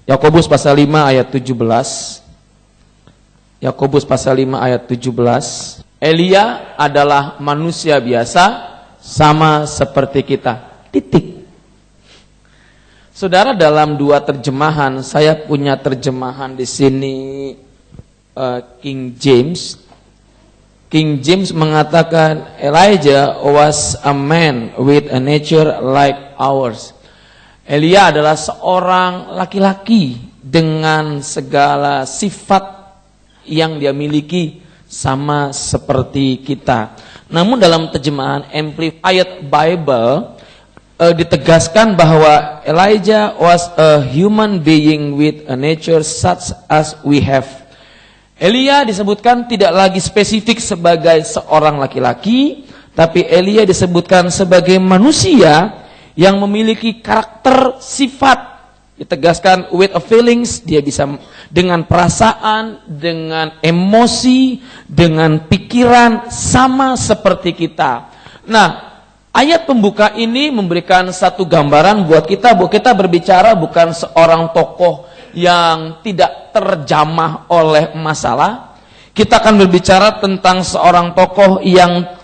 Yakobus pasal 5 ayat 17. Yakobus pasal 5 ayat 17. Elia adalah manusia biasa sama seperti kita. Titik. Saudara, dalam dua terjemahan, saya punya terjemahan di sini King James. King James mengatakan Elijah was a man with a nature like ours. Elia adalah seorang laki-laki dengan segala sifat yang dia miliki sama seperti kita. Namun dalam terjemahan Amplified Bible ditegaskan bahwa Elijah was a human being with a nature such as we have. Elia disebutkan tidak lagi spesifik sebagai seorang laki-laki, tapi Elia disebutkan sebagai manusia yang memiliki karakter sifat. Ditegaskan with a feelings, dia bisa dengan perasaan, dengan emosi, dengan pikiran sama seperti kita. Nah, ayat pembuka ini memberikan satu gambaran buat kita bahwa kita berbicara bukan seorang tokoh yang tidak terjamah oleh masalah. Kita akan berbicara tentang seorang tokoh yang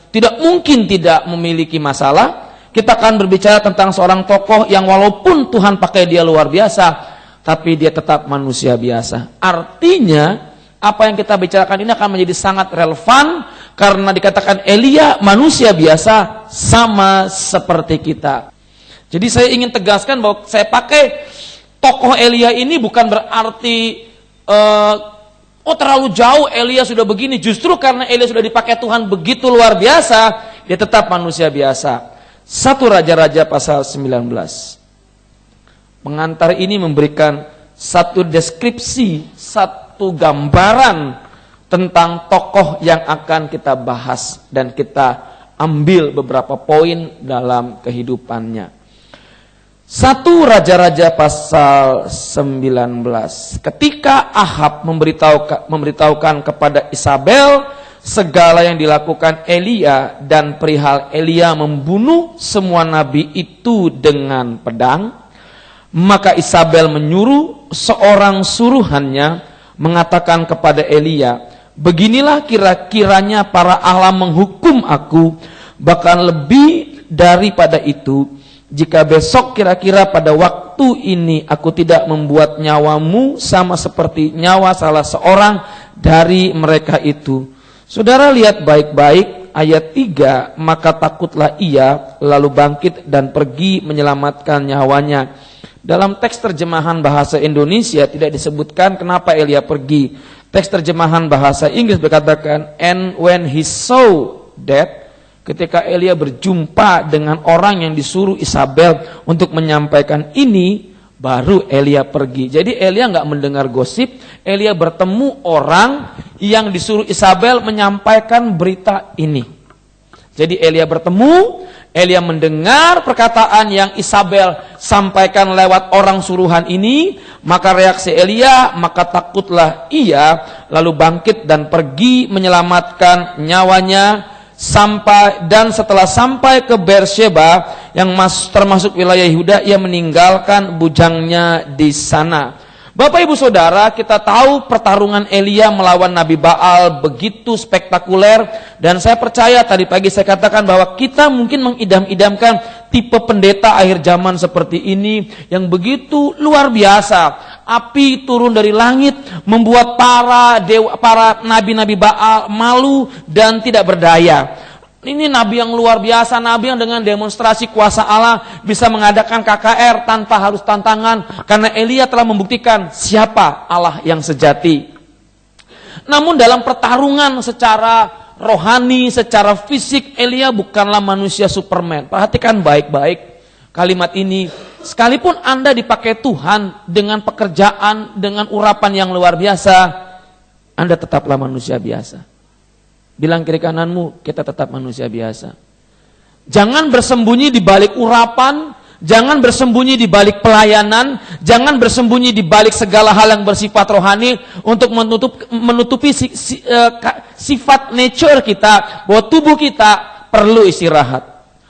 tidak mungkin tidak memiliki masalah. Kita akan berbicara tentang seorang tokoh yang walaupun Tuhan pakai dia luar biasa, tapi dia tetap manusia biasa. Artinya, apa yang kita bicarakan ini akan menjadi sangat relevan karena dikatakan Elia manusia biasa sama seperti kita. Jadi saya ingin tegaskan bahwa saya pakai tokoh Elia ini bukan berarti terlalu jauh Elia sudah begini. Justru karena Elia sudah dipakai Tuhan begitu luar biasa, dia tetap manusia biasa. 1 Raja-Raja pasal 19. Pengantar ini memberikan satu deskripsi, satu gambaran tentang tokoh yang akan kita bahas dan kita ambil beberapa poin dalam kehidupannya. 1 Raja-Raja pasal 19. Ketika Ahab memberitahukan kepada Isabel segala yang dilakukan Elia dan perihal Elia membunuh semua nabi itu dengan pedang, maka Isabel menyuruh seorang suruhannya mengatakan kepada Elia, beginilah kira-kiranya para ahli menghukum aku, bahkan lebih daripada itu, jika besok kira-kira pada waktu ini aku tidak membuat nyawamu sama seperti nyawa salah seorang dari mereka itu. Saudara lihat baik-baik ayat 3, maka takutlah ia lalu bangkit dan pergi menyelamatkan nyawanya. Dalam teks terjemahan bahasa Indonesia tidak disebutkan kenapa Elia pergi. Teks terjemahan bahasa Inggris berkatakan, and when he saw that, ketika Elia berjumpa dengan orang yang disuruh Isabel untuk menyampaikan ini, baru Elia pergi. Jadi Elia nggak mendengar gosip, Elia bertemu orang yang disuruh Isabel menyampaikan berita ini. Jadi Elia bertemu, Elia mendengar perkataan yang Isabel sampaikan lewat orang suruhan ini, maka reaksi Elia, maka takutlah ia, lalu bangkit dan pergi menyelamatkan nyawanya. Setelah sampai ke Beersheba yang termasuk wilayah Yehuda, ia meninggalkan bujangnya di sana. Bapak Ibu Saudara, kita tahu pertarungan Elia melawan Nabi Baal begitu spektakuler, dan saya percaya tadi pagi saya katakan bahwa kita mungkin mengidam-idamkan tipe pendeta akhir zaman seperti ini yang begitu luar biasa. Api turun dari langit membuat para nabi-nabi Baal malu dan tidak berdaya. Ini nabi yang luar biasa, nabi yang dengan demonstrasi kuasa Allah bisa mengadakan KKR tanpa harus tantangan, karena Elia telah membuktikan siapa Allah yang sejati. Namun dalam pertarungan secara rohani, secara fisik, Elia bukanlah manusia Superman. Perhatikan baik-baik kalimat ini. Sekalipun Anda dipakai Tuhan dengan pekerjaan, dengan urapan yang luar biasa, Anda tetaplah manusia biasa. Bilang kiri kananmu, kita tetap manusia biasa. Jangan bersembunyi di balik urapan, jangan bersembunyi di balik pelayanan, jangan bersembunyi di balik segala hal yang bersifat rohani untuk menutupi sifat nature kita, bahwa tubuh kita perlu istirahat,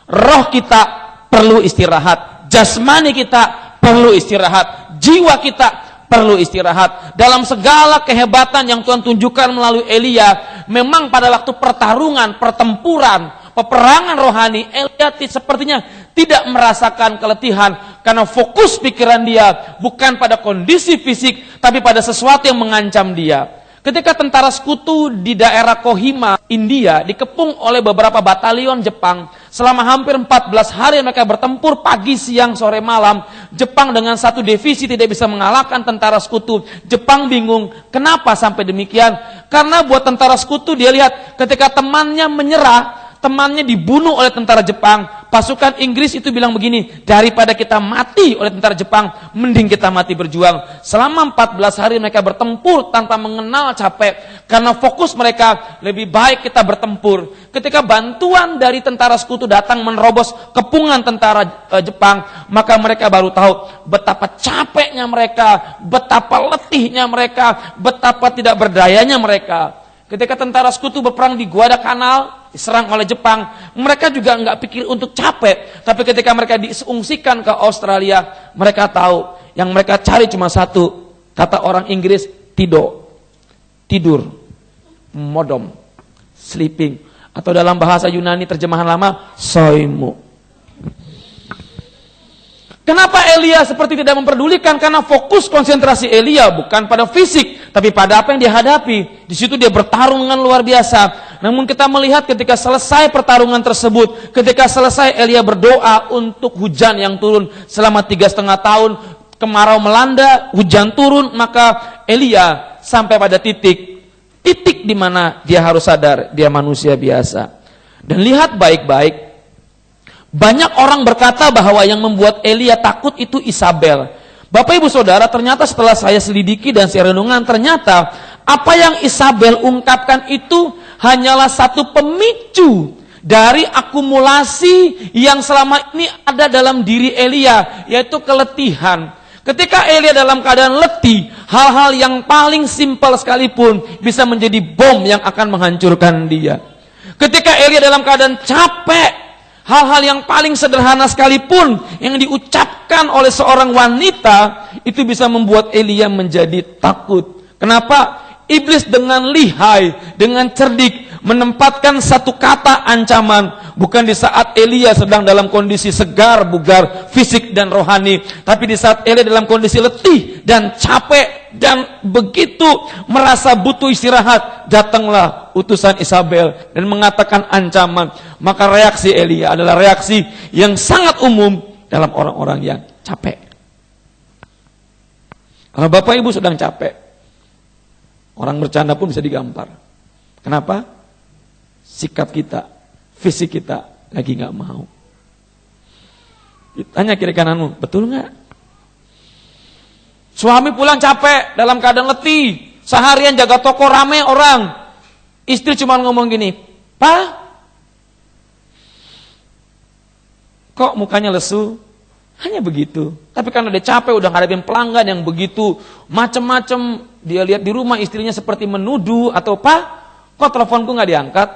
roh kita perlu istirahat. jasmani kita perlu istirahat, jiwa kita perlu istirahat. Dalam segala kehebatan yang Tuhan tunjukkan melalui Elia, memang pada waktu pertarungan, pertempuran, peperangan rohani, Elia sepertinya tidak merasakan keletihan karena fokus pikiran dia bukan pada kondisi fisik, tapi pada sesuatu yang mengancam dia. Ketika tentara sekutu di daerah Kohima, India, dikepung oleh beberapa batalion Jepang, selama hampir 14 hari mereka bertempur pagi, siang, sore, malam. Jepang dengan satu divisi tidak bisa mengalahkan tentara sekutu. Jepang bingung, kenapa sampai demikian? Karena buat tentara sekutu dia lihat ketika temannya menyerah, temannya dibunuh oleh tentara Jepang. Pasukan Inggris itu bilang begini, daripada kita mati oleh tentara Jepang, mending kita mati berjuang. Selama 14 hari mereka bertempur tanpa mengenal capek. Karena fokus mereka, lebih baik kita bertempur. Ketika bantuan dari tentara sekutu datang menerobos kepungan tentara Jepang, maka mereka baru tahu betapa capeknya mereka, betapa letihnya mereka, betapa tidak berdayanya mereka. Ketika tentara sekutu berperang di Guadalcanal, diserang oleh Jepang, mereka juga nggak pikir untuk capek. Tapi ketika mereka diungsikan ke Australia, mereka tahu yang mereka cari cuma satu. Kata orang Inggris, tidur, modom, sleeping. Atau dalam bahasa Yunani terjemahan lama, soimu. Kenapa Elia seperti tidak memperdulikan? Karena fokus konsentrasi Elia bukan pada fisik, tapi pada apa yang dihadapi. Di situ dia bertarung dengan luar biasa. Namun kita melihat ketika selesai pertarungan tersebut, ketika selesai Elia berdoa untuk hujan yang turun selama 3,5 tahun, kemarau melanda, hujan turun, maka Elia sampai pada titik di mana dia harus sadar dia manusia biasa. Dan lihat baik-baik, banyak orang berkata bahwa yang membuat Elia takut itu Isabel. Bapak ibu saudara, ternyata setelah saya selidiki dan saya renungan, ternyata apa yang Isabel ungkapkan itu hanyalah satu pemicu dari akumulasi yang selama ini ada dalam diri Elia, yaitu keletihan. Ketika Elia dalam keadaan letih, hal-hal yang paling simpel sekalipun bisa menjadi bom yang akan menghancurkan dia. Ketika Elia dalam keadaan capek, hal-hal yang paling sederhana sekalipun yang diucapkan oleh seorang wanita itu bisa membuat Elia menjadi takut. Kenapa? Iblis dengan lihai, dengan cerdik menempatkan satu kata ancaman bukan di saat Elia sedang dalam kondisi segar, bugar, fisik dan rohani, tapi di saat Elia dalam kondisi letih dan capek dan begitu merasa butuh istirahat, datanglah utusan Isabel dan mengatakan ancaman. Maka reaksi Elia adalah reaksi yang sangat umum dalam orang-orang yang capek. Kalau Bapak Ibu sedang capek, orang bercanda pun bisa digampar. Kenapa? Sikap kita, fisik kita lagi gak mau. Tanya kiri kananmu, betul gak? Suami pulang capek, dalam keadaan letih, seharian jaga toko rame orang. Istri cuma ngomong gini, "Pak, kok mukanya lesu?" Hanya begitu. Tapi karena dia capek, udah ngadepin pelanggan yang begitu macem-macem, dia lihat di rumah istrinya seperti menuduh, atau "Pak, kok teleponku gak diangkat?"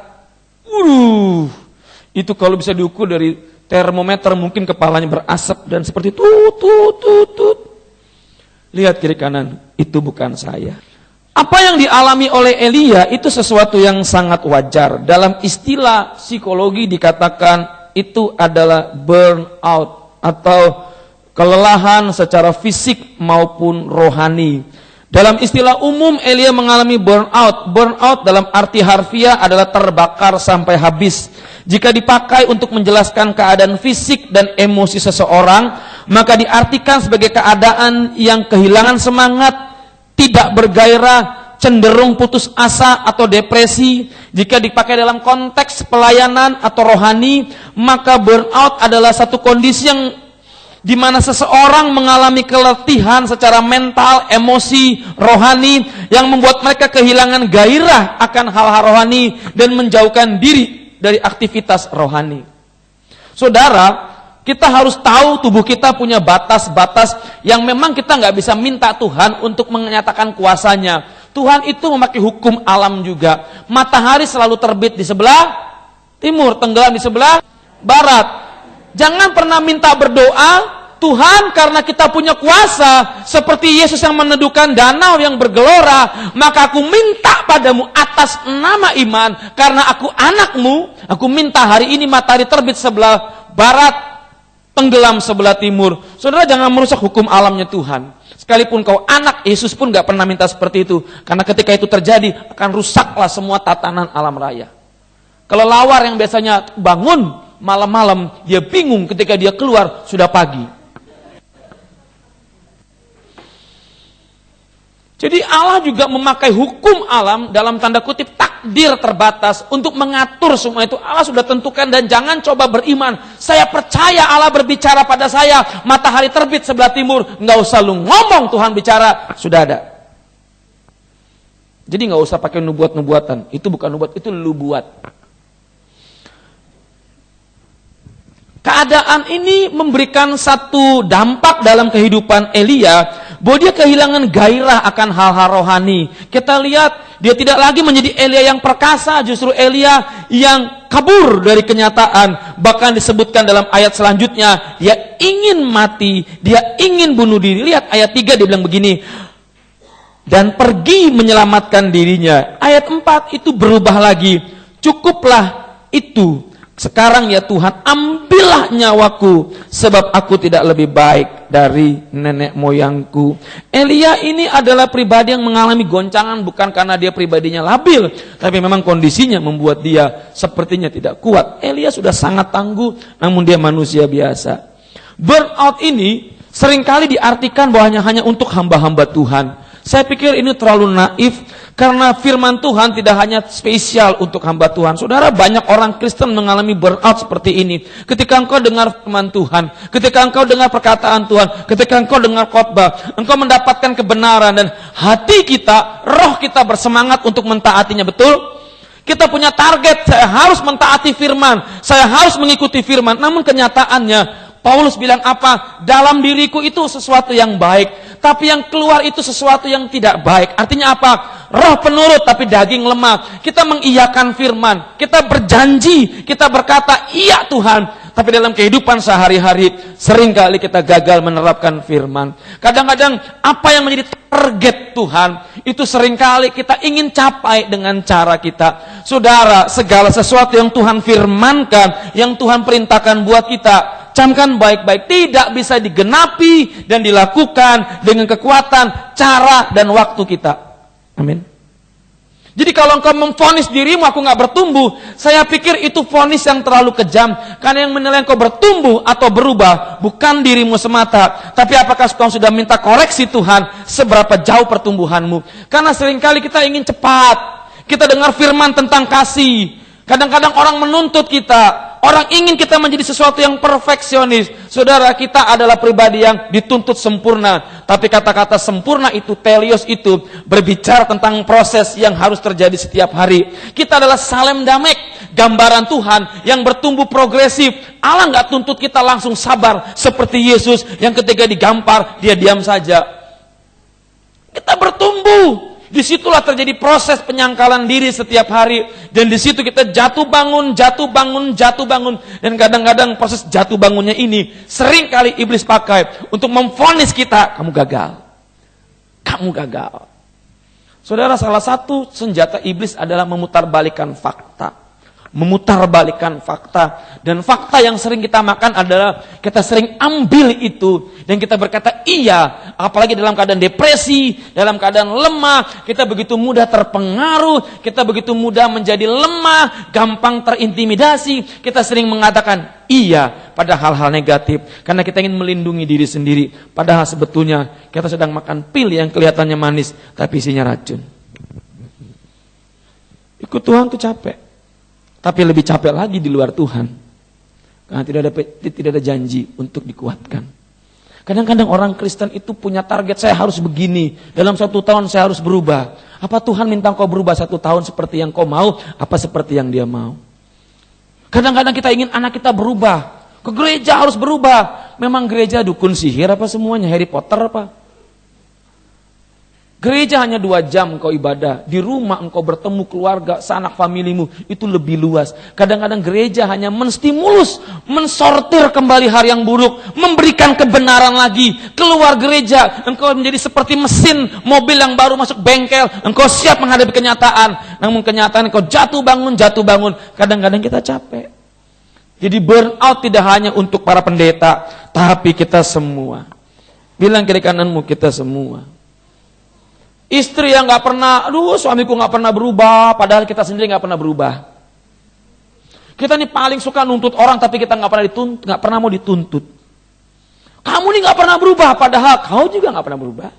Itu kalau bisa diukur dari termometer mungkin kepalanya berasap dan seperti tut. Lihat kiri kanan, itu bukan saya. Apa yang dialami oleh Elia itu sesuatu yang sangat wajar. Dalam istilah psikologi dikatakan itu adalah burnout atau kelelahan secara fisik maupun rohani. Dalam istilah umum Elia mengalami burnout. Burnout dalam arti harfiah adalah terbakar sampai habis. Jika dipakai untuk menjelaskan keadaan fisik dan emosi seseorang, maka diartikan sebagai keadaan yang kehilangan semangat, tidak bergairah, cenderung putus asa atau depresi. Jika dipakai dalam konteks pelayanan atau rohani, maka burnout adalah satu kondisi yang di mana seseorang mengalami keletihan secara mental, emosi, rohani yang membuat mereka kehilangan gairah akan hal-hal rohani dan menjauhkan diri dari aktivitas rohani. Saudara, kita harus tahu tubuh kita punya batas-batas yang memang kita nggak bisa minta Tuhan untuk menyatakan kuasanya. Tuhan itu memakai hukum alam juga. Matahari selalu terbit di sebelah timur, tenggelam di sebelah barat. Jangan pernah minta berdoa Tuhan, karena kita punya kuasa seperti Yesus yang meneduhkan danau yang bergelora, maka aku minta padamu atas nama iman, karena aku anakmu, aku minta hari ini matahari terbit sebelah barat, tenggelam sebelah timur. Saudara, jangan merusak hukum alamnya Tuhan. Sekalipun kau anak, Yesus pun gak pernah minta seperti itu. Karena ketika itu terjadi, akan rusaklah semua tatanan alam raya. Kelelawar yang biasanya bangun malam-malam, dia bingung ketika dia keluar, sudah pagi. Jadi Allah juga memakai hukum alam dalam tanda kutip takdir terbatas untuk mengatur semua itu. Allah sudah tentukan, dan jangan coba beriman. Saya percaya Allah berbicara pada saya, matahari terbit sebelah timur. Nggak usah lu ngomong, Tuhan bicara, sudah ada. Jadi nggak usah pakai nubuat-nubuatan. Itu bukan nubuat, itu lu buat. Keadaan ini memberikan satu dampak dalam kehidupan Elia, bahwa dia kehilangan gairah akan hal-hal rohani. Kita lihat, dia tidak lagi menjadi Elia yang perkasa, justru Elia yang kabur dari kenyataan. Bahkan disebutkan dalam ayat selanjutnya, dia ingin mati, dia ingin bunuh diri. Lihat ayat 3, dia bilang begini, dan pergi menyelamatkan dirinya. Ayat 4 itu berubah lagi, cukuplah itu. Sekarang ya Tuhan, ambillah nyawaku, sebab aku tidak lebih baik dari nenek moyangku. Elia ini adalah pribadi yang mengalami goncangan, bukan karena dia pribadinya labil, tapi memang kondisinya membuat dia sepertinya tidak kuat. Elia sudah sangat tangguh, namun dia manusia biasa. Burnout ini seringkali diartikan bahwa hanya untuk hamba-hamba Tuhan. Saya pikir ini terlalu naif, karena firman Tuhan tidak hanya spesial untuk hamba Tuhan. Saudara, banyak orang Kristen mengalami burnout seperti ini. Ketika engkau dengar firman Tuhan, ketika engkau dengar perkataan Tuhan, ketika engkau dengar khotbah, engkau mendapatkan kebenaran, dan hati kita, roh kita bersemangat untuk mentaatinya, betul? Kita punya target, saya harus mentaati firman, saya harus mengikuti firman. Namun kenyataannya, Paulus bilang apa? Dalam diriku itu sesuatu yang baik, tapi yang keluar itu sesuatu yang tidak baik. Artinya apa? Roh penurut tapi daging lemah. Kita mengiyakan firman, kita berjanji, kita berkata, iya Tuhan. Tapi dalam kehidupan sehari-hari, seringkali kita gagal menerapkan firman. Kadang-kadang apa yang menjadi target Tuhan, itu seringkali kita ingin capai dengan cara kita. Saudara, segala sesuatu yang Tuhan firmankan, yang Tuhan perintahkan buat kita, camkan baik-baik, tidak bisa digenapi dan dilakukan dengan kekuatan, cara, dan waktu kita. Amin. Jadi kalau engkau memvonis dirimu, aku gak bertumbuh, saya pikir itu vonis yang terlalu kejam. Karena yang menilai engkau bertumbuh atau berubah bukan dirimu semata, tapi apakah engkau sudah minta koreksi Tuhan seberapa jauh pertumbuhanmu. Karena seringkali kita ingin cepat. Kita dengar firman tentang kasih, kadang-kadang orang menuntut kita, orang ingin kita menjadi sesuatu yang perfeksionis. Saudara, kita adalah pribadi yang dituntut sempurna. Tapi kata-kata sempurna itu, telios itu, berbicara tentang proses yang harus terjadi setiap hari. Kita adalah salem damek, gambaran Tuhan yang bertumbuh progresif. Allah gak tuntut kita langsung sabar seperti Yesus yang ketika digampar, dia diam saja. Kita bertumbuh. Disitulah terjadi proses penyangkalan diri setiap hari. Dan disitu kita jatuh bangun. Dan kadang-kadang proses jatuh bangunnya ini sering kali iblis pakai untuk memvonis kita, kamu gagal. Kamu gagal. Saudara, salah satu senjata iblis adalah memutarbalikkan fakta. Memutarbalikkan fakta. Dan fakta yang sering kita makan adalah kita sering ambil itu dan kita berkata iya. Apalagi dalam keadaan depresi, dalam keadaan lemah, kita begitu mudah terpengaruh, kita begitu mudah menjadi lemah, gampang terintimidasi. Kita sering mengatakan iya pada hal-hal negatif karena kita ingin melindungi diri sendiri. Padahal sebetulnya kita sedang makan pil yang kelihatannya manis tapi isinya racun. Ikut Tuhan tuh capek. Tapi lebih capek lagi di luar Tuhan. Karena tidak ada janji untuk dikuatkan. Kadang-kadang orang Kristen itu punya target, saya harus begini. Dalam 1 tahun saya harus berubah. Apa Tuhan minta kau berubah 1 tahun seperti yang kau mau? Apa seperti yang dia mau? Kadang-kadang kita ingin anak kita berubah. Ke gereja harus berubah. Memang gereja dukun sihir apa semuanya? Harry Potter apa? Gereja hanya 2 jam engkau ibadah. Di rumah engkau bertemu keluarga, sanak familimu. Itu lebih luas. Kadang-kadang gereja hanya menstimulus, mensortir kembali hal yang buruk. Memberikan kebenaran lagi. Keluar gereja, engkau menjadi seperti mesin mobil yang baru masuk bengkel. Engkau siap menghadapi kenyataan. Namun kenyataan engkau jatuh bangun. Kadang-kadang kita capek. Jadi burnout tidak hanya untuk para pendeta. Tapi kita semua. Bilang kiri kananmu, kita semua. Istri yang gak pernah, suamiku gak pernah berubah, padahal kita sendiri gak pernah berubah. Kita nih paling suka nuntut orang, tapi kita gak pernah mau dituntut. Kamu nih gak pernah berubah, padahal kau juga gak pernah berubah.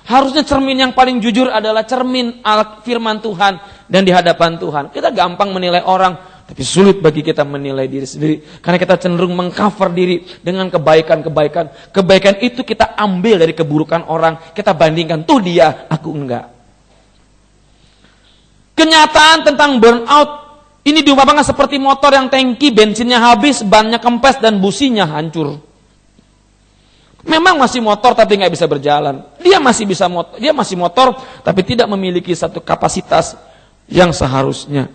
Harusnya cermin yang paling jujur adalah cermin firman Tuhan dan di hadapan Tuhan. Kita gampang menilai orang, tapi sulit bagi kita menilai diri sendiri. Karena kita cenderung mengcover diri dengan kebaikan-kebaikan. Kebaikan itu kita ambil dari keburukan orang. Kita bandingkan, tuh dia, aku enggak. Kenyataan tentang burnout, ini diumpamakan seperti motor yang tangki bensinnya habis, bannya kempes dan businya hancur. Memang masih motor tapi nggak bisa berjalan. Dia masih motor tapi tidak memiliki satu kapasitas yang seharusnya.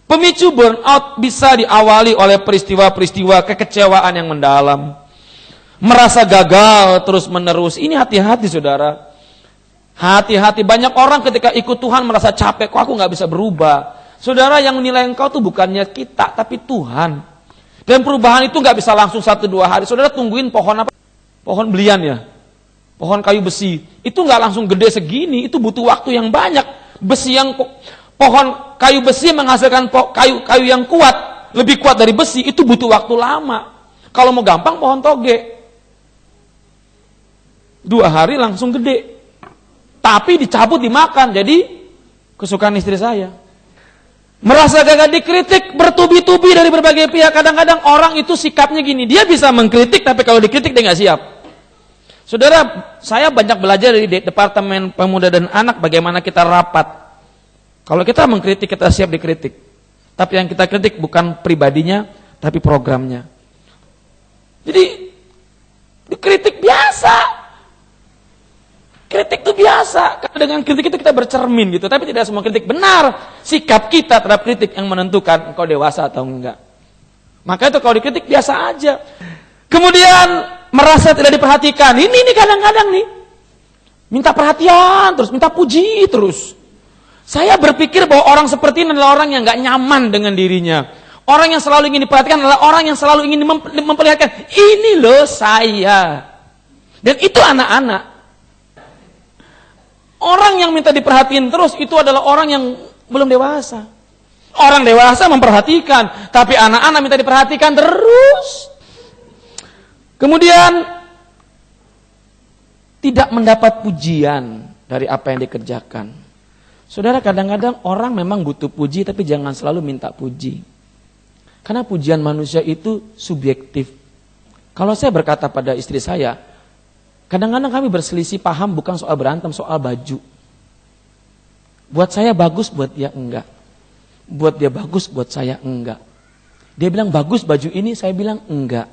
Pemicu burnout bisa diawali oleh peristiwa-peristiwa kekecewaan yang mendalam. Merasa gagal terus-menerus. Ini hati-hati saudara. Hati-hati. Banyak orang ketika ikut Tuhan merasa capek. Kok aku gak bisa berubah. Saudara, yang menilai engkau tuh bukannya kita, tapi Tuhan. Dan perubahan itu gak bisa langsung 1-2 hari. Saudara tungguin pohon apa? Pohon belian ya. Pohon kayu besi. Itu gak langsung gede segini. Itu butuh waktu yang banyak. Pohon kayu besi menghasilkan kayu yang kuat, lebih kuat dari besi, itu butuh waktu lama. Kalau mau gampang, pohon toge. 2 hari langsung gede. Tapi dicabut, dimakan. Jadi, kesukaan istri saya. Merasa gagal dikritik, bertubi-tubi dari berbagai pihak. Kadang-kadang orang itu sikapnya gini, dia bisa mengkritik, tapi kalau dikritik dia nggak siap. Saudara, saya banyak belajar dari Departemen Pemuda dan Anak, bagaimana kita rapat. Kalau kita mengkritik, kita siap dikritik. Tapi yang kita kritik bukan pribadinya, tapi programnya. Jadi, dikritik biasa. Kritik itu biasa. Karena dengan kritik itu kita bercermin gitu. Tapi tidak semua kritik benar. Sikap kita terhadap kritik yang menentukan engkau dewasa atau enggak. Maka itu kalau dikritik biasa aja. Kemudian, merasa tidak diperhatikan. Ini kadang-kadang nih. Minta perhatian terus, minta puji terus. Saya berpikir bahwa orang seperti ini adalah orang yang gak nyaman dengan dirinya. Orang yang selalu ingin diperhatikan adalah orang yang selalu ingin memperlihatkan, ini loh saya. Dan itu anak-anak. Orang yang minta diperhatiin terus itu adalah orang yang belum dewasa. Orang dewasa memperhatikan, tapi anak-anak minta diperhatikan terus. Kemudian tidak mendapat pujian dari apa yang dikerjakan. Saudara, kadang-kadang orang memang butuh puji, tapi jangan selalu minta puji. Karena pujian manusia itu subjektif. Kalau saya berkata pada istri saya, kadang-kadang kami berselisih paham bukan soal berantem, soal baju. Buat saya bagus, buat dia enggak. Buat dia bagus, buat saya enggak. Dia bilang bagus baju ini, saya bilang enggak.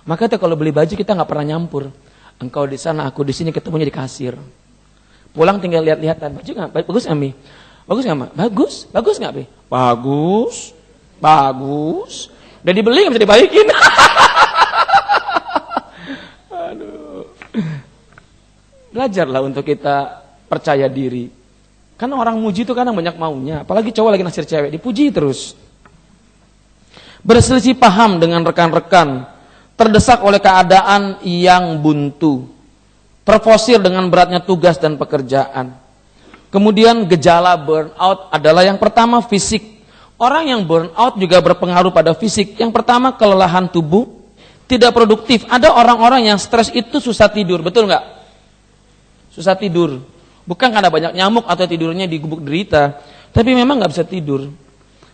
Maka kalau beli baju kita nggak pernah nyampur. Engkau di sana, aku di sini, ketemunya di kasir. Pulang tinggal lihat-lihatan, baju nggak? Bagus nggak, Mi? Bagus nggak, Ma? Bagus nggak, Mi? Bagus. Udah dibeli nggak bisa dibalikin? Aduh. Belajarlah untuk kita percaya diri. Karena orang muji itu kadang banyak maunya, apalagi cowok lagi naksir cewek, dipuji terus. Berselisih paham dengan rekan-rekan, terdesak oleh keadaan yang buntu. Terfosir dengan beratnya tugas dan pekerjaan. Kemudian gejala burnout adalah yang pertama fisik. Orang yang burnout juga berpengaruh pada fisik. Yang pertama kelelahan tubuh, tidak produktif. Ada orang-orang yang stres itu susah tidur, betul nggak? Susah tidur. Bukan karena banyak nyamuk atau tidurnya digubuk derita, tapi memang nggak bisa tidur.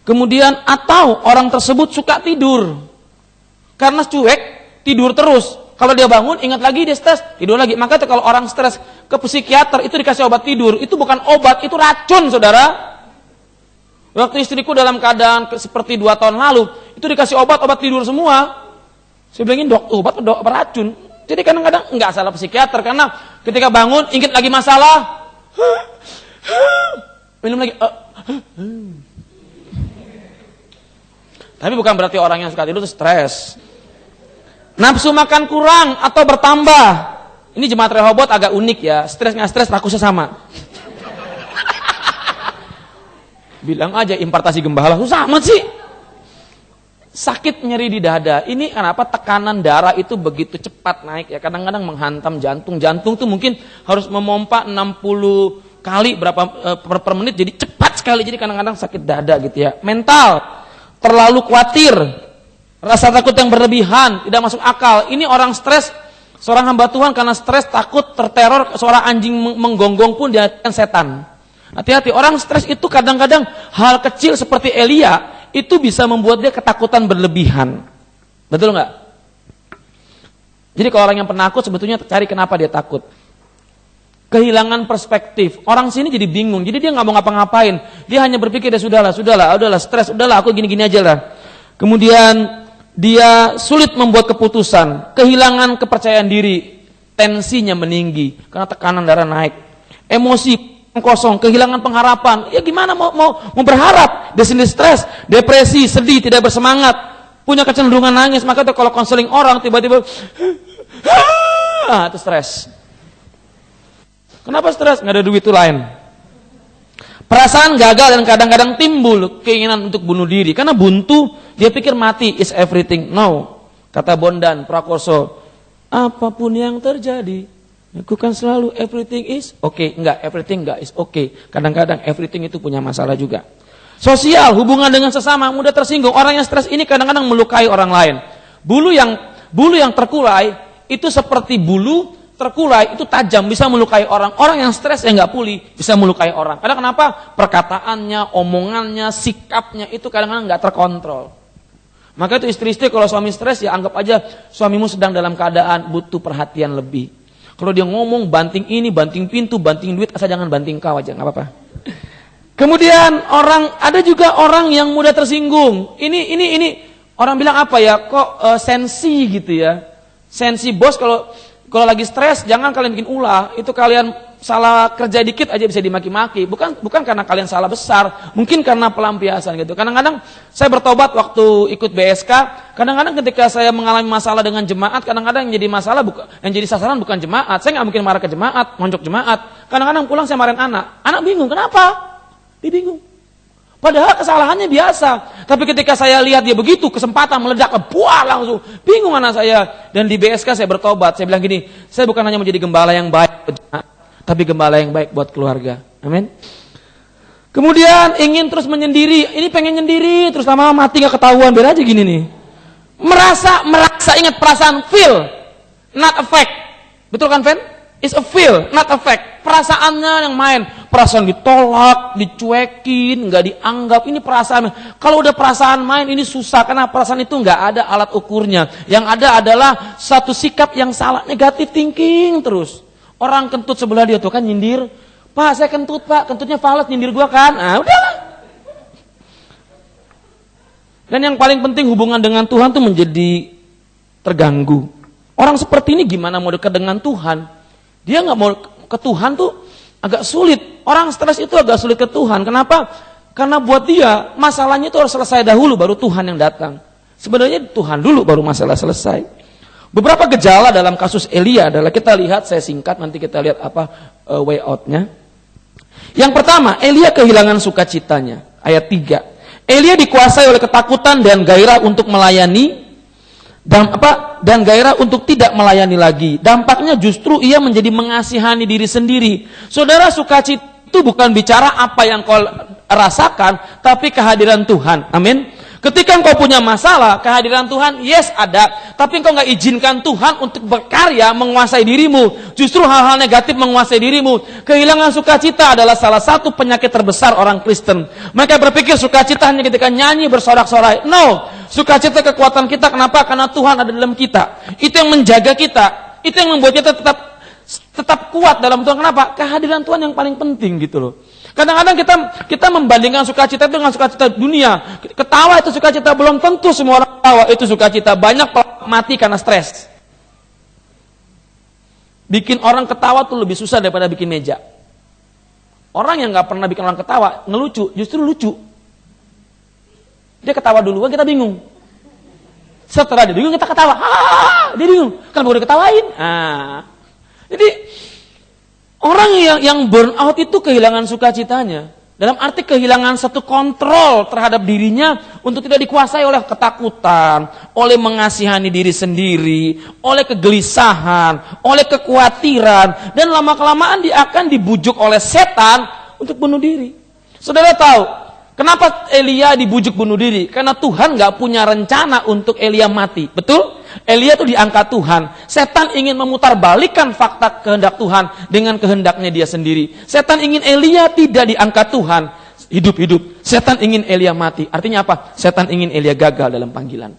Kemudian atau orang tersebut suka tidur. Karena cuek, tidur terus. Kalau dia bangun, ingat lagi dia stres, tidur lagi. Maka kalau orang stres ke psikiater, itu dikasih obat tidur. Itu bukan obat, itu racun, saudara. Waktu istriku dalam keadaan seperti 2 tahun lalu, itu dikasih obat tidur semua. Saya bilangin, obat racun. Jadi kadang-kadang nggak salah psikiater, karena Ketika bangun, ingat lagi masalah. Minum lagi. Tapi bukan berarti orang yang suka tidur itu stres. Nafsu makan kurang atau bertambah. Ini jemaat Rehoboth agak unik ya. Stres nggak stres, rakusnya sama. Bilang aja impartasi gembala, susah amat sih. Sakit nyeri di dada. Ini kenapa tekanan darah itu begitu cepat naik ya. Kadang-kadang menghantam jantung. Jantung tuh mungkin harus memompa 60 kali per menit. Jadi cepat sekali. Jadi kadang-kadang sakit dada gitu ya. Mental. Terlalu khawatir. Rasa takut yang berlebihan. Tidak masuk akal. Ini orang stres. Seorang hamba Tuhan karena stres, takut, terteror. Seorang anjing menggonggong pun dia setan. Hati-hati. Orang stres itu kadang-kadang hal kecil seperti Elia. Itu bisa membuat dia ketakutan berlebihan. Betul nggak? Jadi kalau orang yang penakut sebetulnya cari kenapa dia takut. Kehilangan perspektif. Orang sini jadi bingung. Jadi dia nggak mau ngapa-ngapain. Dia hanya berpikir ya udahlah, stres, aku gini-gini aja lah. Kemudian dia sulit membuat keputusan. Kehilangan kepercayaan diri. Tensinya meninggi karena tekanan darah naik. Emosi kosong, kehilangan pengharapan. Ya gimana mau berharap? Dia sendiri stres, depresi, sedih, tidak bersemangat, punya kecenderungan nangis. Maka itu kalau konseling orang tiba-tiba itu stres. Kenapa stres? Nggak ada duit itu lain. Perasaan gagal dan kadang-kadang timbul keinginan untuk bunuh diri karena buntu. Dia pikir mati is everything. No, kata Bondan Prakoso, apapun yang terjadi, aku kan selalu everything is okay. Enggak, everything enggak is okay. Kadang-kadang everything itu punya masalah juga. Sosial, hubungan dengan sesama, mudah tersinggung. Orang yang stres ini kadang-kadang melukai orang lain. Bulu yang terkulai itu seperti bulu terkulai itu tajam, bisa melukai orang. Orang yang stres yang enggak pulih bisa melukai orang. Karena kenapa? Perkataannya, omongannya, sikapnya itu kadang-kadang enggak terkontrol. Maka itu istri-istri kalau suami stres ya anggap aja suamimu sedang dalam keadaan butuh perhatian lebih. Kalau dia ngomong banting ini, banting pintu, banting duit, asal jangan banting kau aja, nggak apa-apa. Kemudian ada juga orang yang mudah tersinggung. Ini orang bilang apa ya? Kok sensi gitu ya? Sensi bos kalau lagi stres jangan kalian bikin ulah. Itu kalian salah kerja dikit aja bisa dimaki-maki. Bukan karena kalian salah besar, mungkin karena pelampiasan gitu. Kadang-kadang saya bertobat waktu ikut BSK. Kadang-kadang ketika saya mengalami masalah dengan jemaat, kadang-kadang yang jadi masalah yang jadi sasaran bukan jemaat. Saya nggak mungkin marah ke jemaat, ngonjok jemaat. Kadang-kadang pulang saya marahin anak. Anak bingung, kenapa? Dia bingung. Padahal kesalahannya biasa. Tapi ketika saya lihat dia begitu, kesempatan meledak, buah langsung. Bingung anak saya. Dan di BSK saya bertobat. Saya bilang gini, saya bukan hanya menjadi gembala yang baik, tapi gembala yang baik buat keluarga. Amin. Kemudian ingin terus menyendiri. Ini pengen nyendiri, terus lama-lama mati gak ketahuan. Biar aja gini nih. Merasa ingat perasaan, feel, not affect. Betul kan, Fen? It's a feel, not affect. Perasaannya yang main. Perasaan ditolak, dicuekin, gak dianggap. Ini perasaan. Kalau udah perasaan main ini susah. Karena perasaan itu gak ada alat ukurnya. Yang ada adalah satu sikap yang salah, negatif thinking terus. Orang kentut sebelah dia tuh kan nyindir. Pak, saya kentut pak, kentutnya Violet nyindir gua kan. Ah, udahlah. Dan yang paling penting hubungan dengan Tuhan tuh menjadi terganggu. Orang seperti ini gimana mau dekat dengan Tuhan? Dia nggak mau ke Tuhan tuh agak sulit. Orang stres itu agak sulit ke Tuhan. Kenapa? Karena buat dia masalahnya itu harus selesai dahulu baru Tuhan yang datang. Sebenarnya Tuhan dulu baru masalah selesai. Beberapa gejala dalam kasus Elia adalah kita lihat, saya singkat nanti kita lihat apa way out-nya. Yang pertama, Elia kehilangan sukacitanya. Ayat 3. Elia dikuasai oleh ketakutan dan gairah untuk melayani dan gairah untuk tidak melayani lagi. Dampaknya justru ia menjadi mengasihani diri sendiri. Saudara, sukacita itu bukan bicara apa yang kau rasakan, tapi kehadiran Tuhan. Amin. Ketika engkau punya masalah, kehadiran Tuhan, yes ada. Tapi engkau nggak izinkan Tuhan untuk berkarya menguasai dirimu. Justru hal-hal negatif menguasai dirimu. Kehilangan sukacita adalah salah satu penyakit terbesar orang Kristen. Mereka berpikir sukacita hanya ketika nyanyi bersorak-sorai. No, sukacita kekuatan kita. Kenapa? Karena Tuhan ada dalam kita. Itu yang menjaga kita. Itu yang membuat kita tetap kuat dalam Tuhan. Kenapa? Kehadiran Tuhan yang paling penting gitu loh. Kadang-kadang kita membandingkan sukacita itu dengan sukacita dunia. Ketawa itu sukacita, belum tentu semua orang ketawa itu sukacita. Banyak mati karena stres. Bikin orang ketawa tuh lebih susah daripada bikin meja. Orang yang nggak pernah bikin orang ketawa, ngelucu, justru lucu. Dia ketawa duluan, kita bingung. Setelah dia bingung, kita ketawa. Dia bingung, kenapa udah ketawain? Jadi orang yang burn out itu kehilangan sukacitanya. Dalam arti kehilangan satu kontrol terhadap dirinya untuk tidak dikuasai oleh ketakutan, oleh mengasihani diri sendiri, oleh kegelisahan, oleh kekhawatiran, dan lama-kelamaan dia akan dibujuk oleh setan untuk bunuh diri. Saudara tahu, kenapa Elia dibujuk bunuh diri? Karena Tuhan gak punya rencana untuk Elia mati, betul? Elia itu diangkat Tuhan. Setan ingin memutarbalikkan fakta kehendak Tuhan dengan kehendaknya dia sendiri. Setan ingin Elia tidak diangkat Tuhan, hidup-hidup. Setan ingin Elia mati. Artinya apa? Setan ingin Elia gagal dalam panggilan.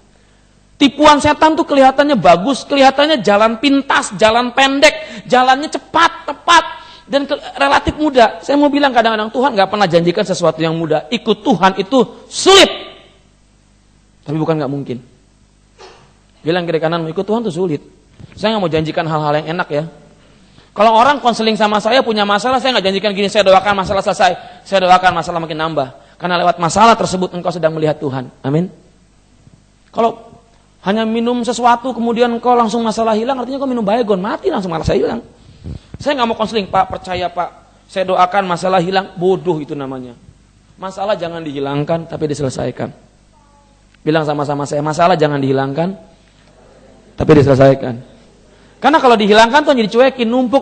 Tipuan setan tuh kelihatannya bagus, kelihatannya jalan pintas, jalan pendek, jalannya cepat, tepat, dan relatif mudah. Saya mau bilang kadang-kadang Tuhan gak pernah janjikan sesuatu yang mudah. Ikut Tuhan itu sulit, tapi bukan gak mungkin. Bilang kiri kanan, mau ikut Tuhan itu sulit. Saya nggak mau janjikan hal-hal yang enak ya. Kalau orang konseling sama saya punya masalah, saya nggak janjikan gini, saya doakan masalah selesai. Saya doakan masalah makin nambah. Karena lewat masalah tersebut engkau sedang melihat Tuhan. Amin. Kalau hanya minum sesuatu kemudian engkau langsung masalah hilang, artinya kau minum baygon, mati langsung masalah hilang. Saya nggak mau konseling, Pak, percaya Pak. Saya doakan masalah hilang, bodoh itu namanya. Masalah jangan dihilangkan, tapi diselesaikan. Bilang sama-sama saya, masalah jangan dihilangkan, tapi diselesaikan. Karena kalau dihilangkan tuh jadi cuekin, numpuk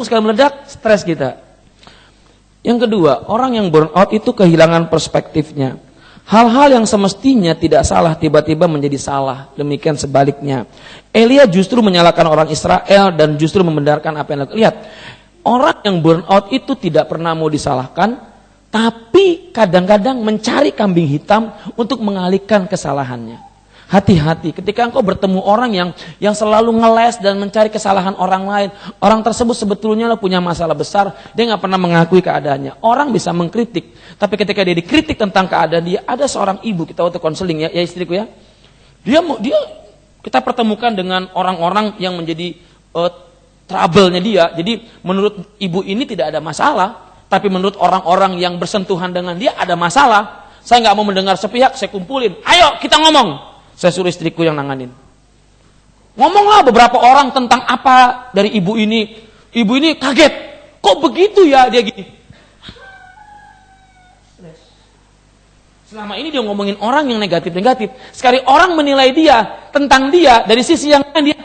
sekali meledak, stres kita. Yang kedua, orang yang burn out itu kehilangan perspektifnya. Hal-hal yang semestinya tidak salah tiba-tiba menjadi salah. Demikian sebaliknya. Elia justru menyalahkan orang Israel dan justru membenarkan apa yang dilakukan. Lihat, orang yang burn out itu tidak pernah mau disalahkan, tapi kadang-kadang mencari kambing hitam untuk mengalihkan kesalahannya. Hati-hati ketika engkau bertemu orang yang selalu ngeles dan mencari kesalahan orang lain. Orang tersebut sebetulnya punya masalah besar, dia nggak pernah mengakui keadaannya. Orang bisa mengkritik, tapi ketika dia dikritik tentang keadaan dia, ada seorang ibu, kita waktu konseling ya istriku ya. Dia kita pertemukan dengan orang-orang yang menjadi trouble-nya dia. Jadi menurut ibu ini tidak ada masalah, tapi menurut orang-orang yang bersentuhan dengan dia ada masalah. Saya nggak mau mendengar sepihak, saya kumpulin. Ayo kita ngomong. Saya suruh istriku yang nanganin. Ngomonglah beberapa orang tentang apa dari ibu ini. Ibu ini kaget. Kok begitu ya dia gini. Selama ini dia ngomongin orang yang negatif-negatif. Sekali orang menilai dia, tentang dia, dari sisi yang lain dia.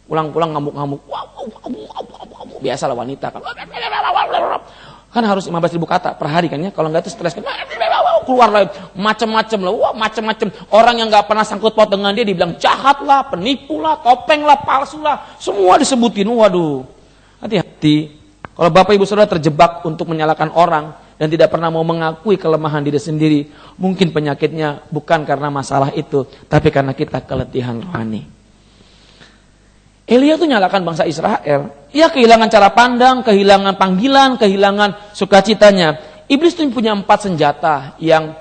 Pulang-pulang ngamuk-ngamuk. Biasalah wanita kan. Kan harus 15.000 kata per hari kan ya. Kalau enggak itu stres kan. Keluar lagi macam-macam lah. Wah, macam-macam. Orang yang enggak pernah sangkut paut dengan dia dibilang jahat lah, penipu lah, topeng lah, palsu lah. Semua disebutin. Waduh. Hati-hati. Kalau Bapak Ibu Saudara terjebak untuk menyalahkan orang dan tidak pernah mau mengakui kelemahan diri sendiri, mungkin penyakitnya bukan karena masalah itu, tapi karena kita keletihan rohani. Elia itu nyalakan bangsa Israel. Ia kehilangan cara pandang, kehilangan panggilan, kehilangan sukacitanya. Iblis itu punya 4 senjata yang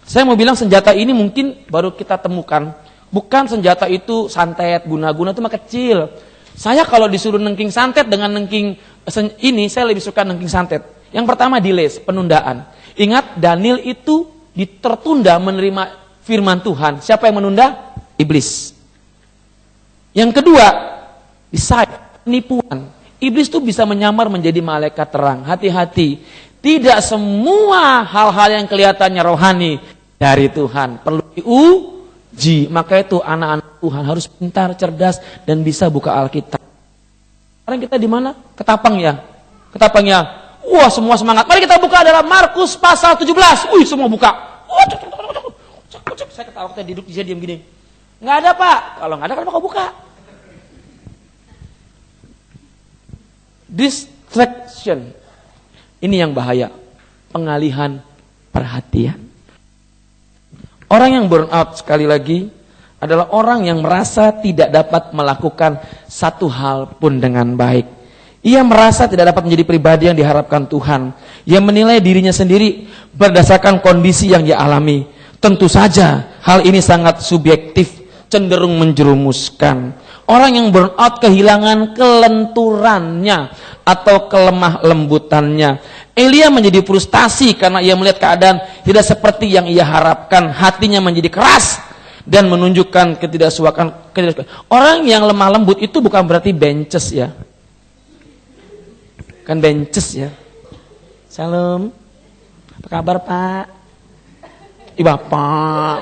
saya mau bilang senjata ini mungkin baru kita temukan. Bukan senjata itu santet, guna-guna itu mah kecil. Saya kalau disuruh nengking santet dengan nengking ini, saya lebih suka nengking santet. Yang pertama delays, penundaan. Ingat Daniel itu tertunda menerima firman Tuhan. Siapa yang menunda? Iblis. Yang kedua, penipuan. Iblis itu bisa menyamar menjadi malaikat terang. Hati-hati. Tidak semua hal-hal yang kelihatannya rohani dari Tuhan perlu diuji. Maka itu anak-anak Tuhan harus pintar, cerdas, dan bisa buka Alkitab. Sekarang kita di mana? Ketapang ya. Ketapang ya. Wah, semua semangat. Mari kita buka dalam Markus pasal 17. Wih, semua buka. Saya ketawa, kita duduk di sini diam gini. Nggak ada, Pak. Kalau nggak ada, kenapa kau buka? Distraction. Ini yang bahaya. Pengalihan perhatian. Orang yang burn out sekali lagi adalah orang yang merasa tidak dapat melakukan satu hal pun dengan baik. Ia merasa tidak dapat menjadi pribadi yang diharapkan Tuhan. Ia menilai dirinya sendiri berdasarkan kondisi yang ia alami. Tentu saja hal ini sangat subjektif. cenderung menjerumuskan. Orang yang burnout kehilangan kelenturannya atau kelemah lembutannya. Elia menjadi frustasi karena ia melihat keadaan tidak seperti yang ia harapkan. Hatinya menjadi keras dan menunjukkan ketidaksukaan. Orang yang lemah lembut itu bukan berarti bences ya. Kan bences ya. Salam. Apa kabar Pak? Bapak.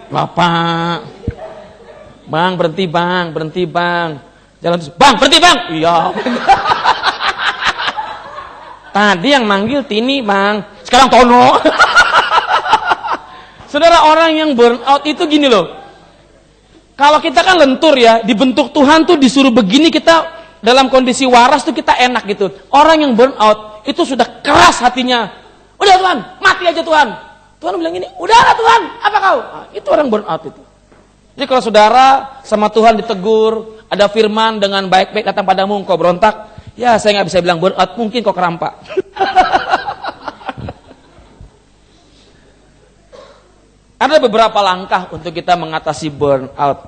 Bapak. Bang, berhenti bang. Jalan terus. Bang, berhenti bang. Iya. Tadi yang manggil Tini bang. Sekarang Tono. Saudara, orang yang burnout itu gini loh. Kalau kita kan lentur ya, dibentuk Tuhan tuh disuruh begini, kita dalam kondisi waras tuh kita enak gitu. Orang yang burnout itu sudah keras hatinya. Udah Tuhan, mati aja Tuhan. Tuhan bilang gini, udahlah Tuhan, apa kau? Nah, itu orang burnout itu. Jadi kalau saudara sama Tuhan ditegur, ada firman dengan baik-baik datang padamu, engkau berontak, ya saya nggak bisa bilang burnout, mungkin kau kerampak. Ada beberapa langkah untuk kita mengatasi burnout.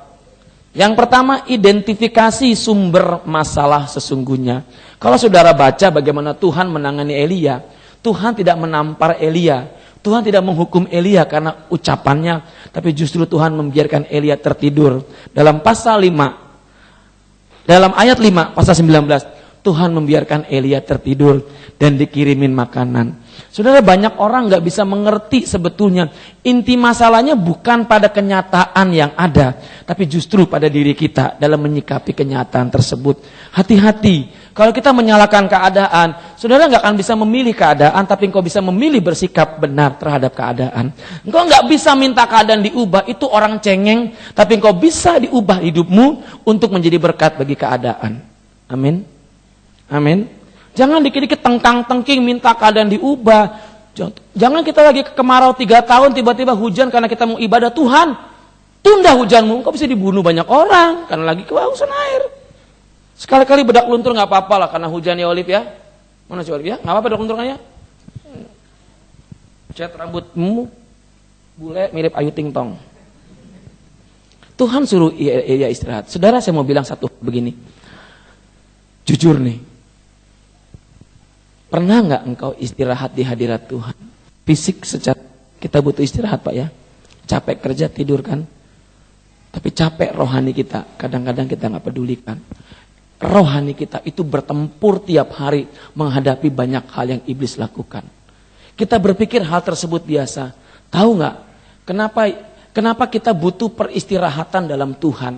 Yang pertama, identifikasi sumber masalah sesungguhnya. Kalau saudara baca bagaimana Tuhan menangani Elia, Tuhan tidak menampar Elia, Tuhan tidak menghukum Elia karena ucapannya, tapi justru Tuhan membiarkan Elia tertidur. Dalam pasal 5, dalam ayat 5, pasal 19, Tuhan membiarkan Elia tertidur dan dikirimin makanan. Saudara, banyak orang nggak bisa mengerti sebetulnya inti masalahnya bukan pada kenyataan yang ada, tapi justru pada diri kita dalam menyikapi kenyataan tersebut. Hati-hati, kalau kita menyalahkan keadaan, saudara nggak akan bisa memilih keadaan, tapi engkau bisa memilih bersikap benar terhadap keadaan. Engkau nggak bisa minta keadaan diubah, itu orang cengeng, tapi engkau bisa diubah hidupmu untuk menjadi berkat bagi keadaan. Amin. Amin. Jangan dikit-dikit tengkang-tengking minta keadaan diubah. Jangan kita lagi kemarau 3 tahun tiba-tiba hujan karena kita mau ibadah. Tuhan, tunda hujanmu. Engkau bisa dibunuh banyak orang karena lagi kehausan air. Sekali-kali bedak luntur nggak apa-apa lah karena hujan ya Olip ya. Mana sih Olip ya? Nggak apa-apa bedak lunturnya. Cat rambutmu bule mirip Ayu Ting Tong. Tuhan suruh ia istirahat. Saudara, saya mau bilang satu begini. Jujur nih. Pernah nggak engkau istirahat di hadirat Tuhan? Fisik secara kita butuh istirahat Pak ya. Capek kerja tidur kan. Tapi capek rohani kita. Kadang-kadang kita nggak pedulikan. Rohani kita itu bertempur tiap hari menghadapi banyak hal yang iblis lakukan. Kita berpikir hal tersebut biasa. Tahu nggak? Kenapa kita butuh peristirahatan dalam Tuhan?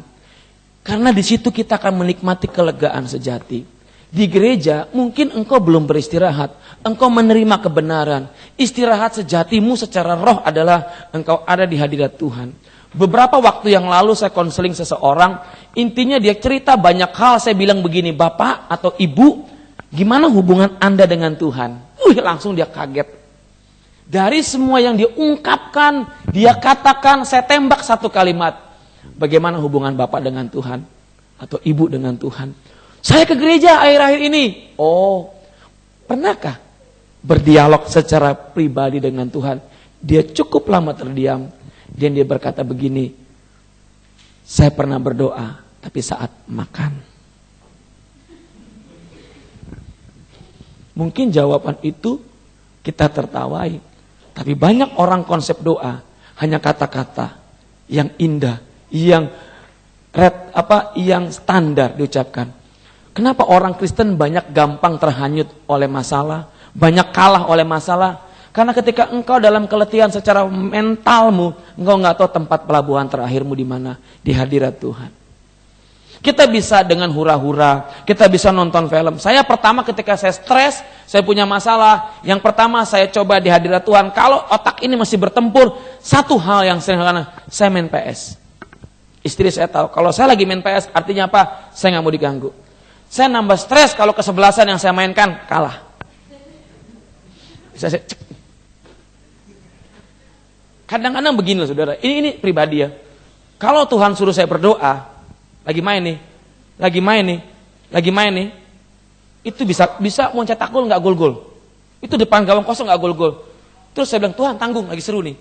Karena di situ kita akan menikmati kelegaan sejati. Di gereja mungkin engkau belum beristirahat, engkau menerima kebenaran. Istirahat sejatimu secara roh adalah engkau ada di hadirat Tuhan. Beberapa waktu yang lalu saya konseling seseorang, intinya dia cerita banyak hal. Saya bilang begini, Bapak atau Ibu, gimana hubungan Anda dengan Tuhan? Langsung dia kaget. Dari semua yang dia ungkapkan, dia katakan, saya tembak satu kalimat. Bagaimana hubungan Bapak dengan Tuhan? Atau Ibu dengan Tuhan? Saya ke gereja akhir-akhir ini. Oh, pernahkah berdialog secara pribadi dengan Tuhan? Dia cukup lama terdiam. Dan dia berkata begini, saya pernah berdoa, tapi saat makan. Mungkin jawaban itu kita tertawai. Tapi banyak orang konsep doa hanya kata-kata yang indah, yang standar diucapkan. Kenapa orang Kristen banyak gampang terhanyut oleh masalah, banyak kalah oleh masalah? Karena ketika engkau dalam keletihan secara mentalmu, engkau nggak tahu tempat pelabuhan terakhirmu di mana, di hadirat Tuhan. Kita bisa dengan hura-hura, kita bisa nonton film. Saya pertama ketika saya stres, saya punya masalah, yang pertama saya coba di hadirat Tuhan. Kalau otak ini masih bertempur, satu hal yang sering karena saya main PS. Istri saya tahu, kalau saya lagi main PS artinya apa? Saya nggak mau diganggu. Saya nambah stres kalau kesebelasan yang saya mainkan kalah. Bisa saya cek. Kadang-kadang begini loh saudara, ini pribadi ya. Kalau Tuhan suruh saya berdoa, lagi main nih, itu bisa mau cetak gol nggak gol-gol. Itu depan gawang kosong nggak gol-gol. Terus saya bilang, Tuhan tanggung, lagi seru nih.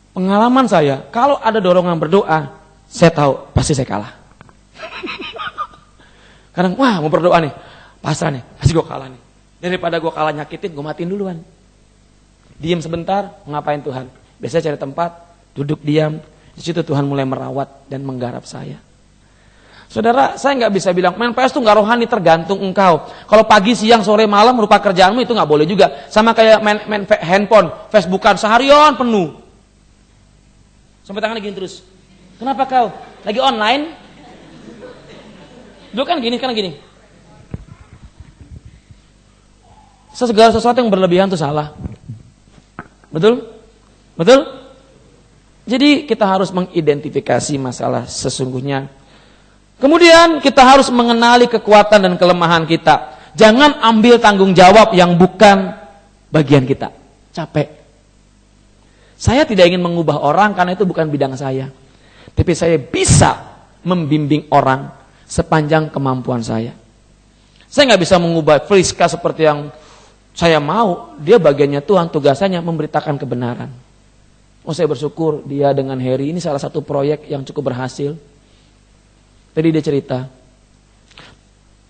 Pengalaman saya, kalau ada dorongan berdoa, saya tahu pasti saya kalah. Kadang, wah mau berdoa nih, pasrah nih, pasti gue kalah nih. Daripada gue kalah nyakitin, gue matiin duluan. Diam sebentar, ngapain Tuhan? Biasanya cari tempat, duduk diam. Di situ Tuhan mulai merawat dan menggarap saya. Saudara, saya nggak bisa bilang main PS tuh nggak rohani, tergantung engkau. Kalau pagi, siang, sore, malam merupakan kerjaanmu itu nggak boleh juga. Sama kayak main handphone, Facebookan seharian penuh. Sampai tangannya gini terus. Kenapa kau? Lagi online? Dulu kan gini, sekarang gini. Segala sesuatu yang berlebihan itu salah. Betul? Betul? Jadi kita harus mengidentifikasi masalah sesungguhnya. Kemudian kita harus mengenali kekuatan dan kelemahan kita. Jangan ambil tanggung jawab yang bukan bagian kita. Capek. Saya tidak ingin mengubah orang karena itu bukan bidang saya. Tapi saya bisa membimbing orang sepanjang kemampuan saya. Saya nggak bisa mengubah Friska seperti yang saya mau. Dia bagiannya Tuhan, tugasannya memberitakan kebenaran. Oh, saya bersyukur dia dengan Harry ini salah satu proyek yang cukup berhasil. Tadi dia cerita,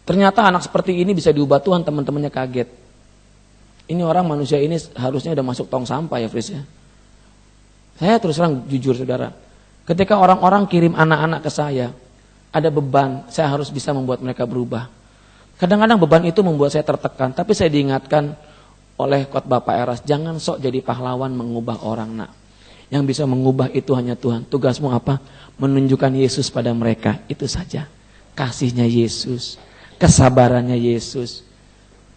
ternyata anak seperti ini bisa diubah Tuhan, teman-temannya kaget. Ini orang manusia ini harusnya udah masuk tong sampah ya Fris ya. Saya terus terang jujur saudara, ketika orang-orang kirim anak-anak ke saya, ada beban, saya harus bisa membuat mereka berubah. Kadang-kadang beban itu membuat saya tertekan, tapi saya diingatkan oleh khotbah Pak Eras, jangan sok jadi pahlawan mengubah orang nak. Yang bisa mengubah itu hanya Tuhan. Tugasmu apa? Menunjukkan Yesus pada mereka. Itu saja. Kasihnya Yesus. Kesabarannya Yesus.